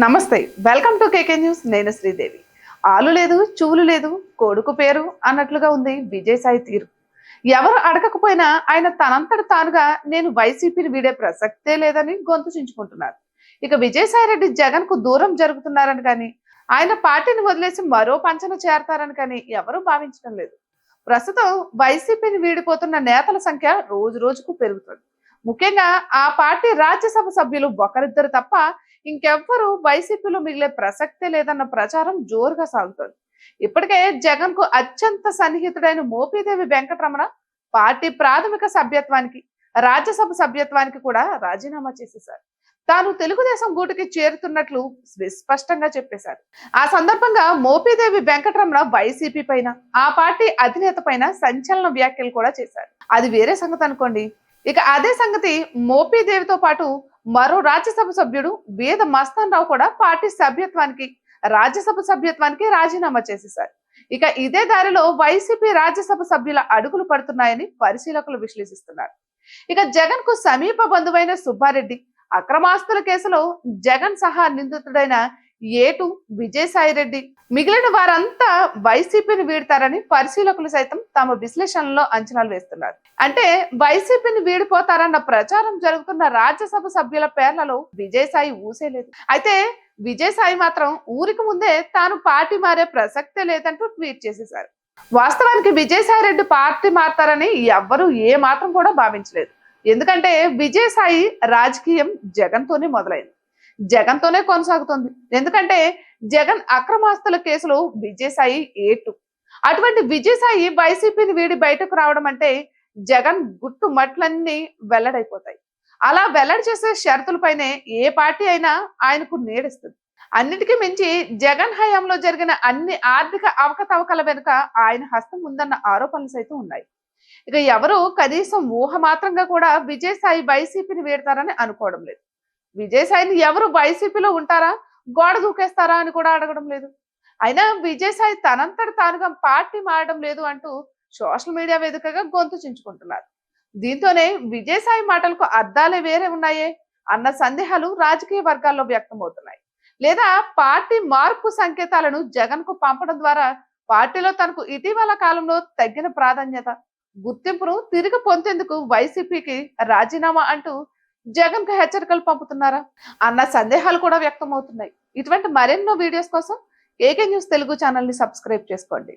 నమస్తే, welcome to KK news. నేను శ్రీదేవి. ఆలు లేదు, చూలు లేదు, కొడుకు పేరు అన్నట్లుగా ఉంది విజయసాయి తీరు. ఎవరు అడగకపోయినా ఆయన తనంతట తానుగా నేను వైసీపీని వీడే ప్రసక్తే లేదని గొంతు చించుకుంటున్నారు. ఇక విజయసాయి రెడ్డి జగన్ కు దూరం జరుగుతున్నారని కానీ, ఆయన పార్టీని వదిలేసి మరో పంచన చేరతారని కానీ ఎవరూ భావించడం లేదు. ప్రస్తుతం వైసీపీని వీడిపోతున్న నేతల సంఖ్య రోజు రోజుకు పెరుగుతుంది. ముఖ్యంగా ఆ పార్టీ రాజ్యసభ సభ్యులు ఒకరిద్దరు తప్ప ఇంకెవ్వరూ వైసీపీలో మిగిలే ప్రసక్తే లేదన్న ప్రచారం జోరుగా సాగుతోంది. ఇప్పటికే జగన్ కు అత్యంత సన్నిహితుడైన మోపిదేవి వెంకటరమణ పార్టీ ప్రాథమిక సభ్యత్వానికి, రాజ్యసభ సభ్యత్వానికి కూడా రాజీనామా చేసేశారు. తాను తెలుగుదేశం గూటికి చేరుతున్నట్లు స్పష్టంగా చెప్పేశారు. ఆ సందర్భంగా మోపిదేవి వెంకటరమణ వైసీపీ పైన, ఆ పార్టీ అధినేత పైన సంచలన వ్యాఖ్యలు కూడా చేశారు. అది వేరే సంగతి అనుకోండి. ఇక అదే సంగతి మోపిదేవితో పాటు మరో రాజ్యసభ సభ్యుడు వేద మస్తాన్ రావు కూడా పార్టీ సభ్యత్వానికి, రాజ్యసభ సభ్యత్వానికి రాజీనామా చేసేశారు. ఇక ఇదే దారిలో వైసీపీ రాజ్యసభ సభ్యుల అడుగులు పడుతున్నాయని పరిశీలకులు విశ్లేషిస్తున్నారు. ఇక జగన్ కు సమీప బంధువైన సుబ్బారెడ్డి అక్రమాస్తుల కేసులో జగన్ సహా నిందితుడైన ఏటు విజయసాయి రెడ్డి మిగిలిన వారంతా వైసీపీని వీడతారని పరిశీలకులు సైతం తమ విశ్లేషణలో అంచనాలు వేస్తున్నారు. అంటే వైసీపీని వీడిపోతారన్న ప్రచారం జరుగుతున్న రాజ్యసభ సభ్యుల పేర్లలో విజయసాయి ఊసేలేదు. అయితే విజయసాయి మాత్రం ఊరికి ముందే తాను పార్టీ మారే ప్రసక్తే లేదంటూ ట్వీట్ చేసేశారు. వాస్తవానికి విజయసాయి రెడ్డి పార్టీ మారతారని ఎవ్వరూ ఏ మాత్రం కూడా భావించలేదు. ఎందుకంటే విజయసాయి రాజకీయం జగన్ తోనే మొదలైంది, జగన్ తోనే కొనసాగుతుంది. ఎందుకంటే జగన్ అక్రమాస్తుల కేసులో విజయసాయి ఏటు. అటువంటి విజయసాయి వైసీపీని వీడి బయటకు రావడం అంటే జగన్ గుట్టు మట్లన్నీ వెల్లడైపోతాయి. అలా వెల్లడి చేసే షరతులపైనే ఏ పార్టీ అయినా ఆయనకు నీడిస్తుంది. అన్నిటికీ మించి జగన్ హయాంలో జరిగిన అన్ని ఆర్థిక అవకతవకల వెనుక ఆయన హస్తం ఉందన్న ఆరోపణలు సైతం ఉన్నాయి. ఇక ఎవరు కనీసం ఊహ మాత్రంగా కూడా విజయసాయి వైసీపీని వీడతారని అనుకోవడం లేదు. విజయసాయిని ఎవరు వైసీపీలో ఉంటారా, గోడ దూకేస్తారా అని కూడా అడగడం లేదు. అయినా విజయసాయి తనంతట తానుగా పార్టీ మారడం లేదు అంటూ సోషల్ మీడియా వేదికగా గొంతు చించుకుంటున్నారు. దీంతోనే విజయసాయి మాటలకు అర్థాలే వేరే ఉన్నాయే అన్న సందేహాలు రాజకీయ వర్గాల్లో వ్యక్తమవుతున్నాయి. లేదా పార్టీ మార్పు సంకేతాలను జగన్ కు పంపడం ద్వారా పార్టీలో తనకు ఇటీవల కాలంలో తగ్గిన ప్రాధాన్యత, గుర్తింపును తిరిగి పొందేందుకు వైసీపీకి రాజీనామా అంటూ జగన్ కు హెచ్చరికలు పంపుతున్నారా అన్న సందేహాలు కూడా వ్యక్తమవుతున్నాయి. ఇటువంటి మరెన్నో వీడియోస్ కోసం ఏకే న్యూస్ తెలుగు ఛానల్ ని సబ్స్క్రైబ్ చేసుకోండి.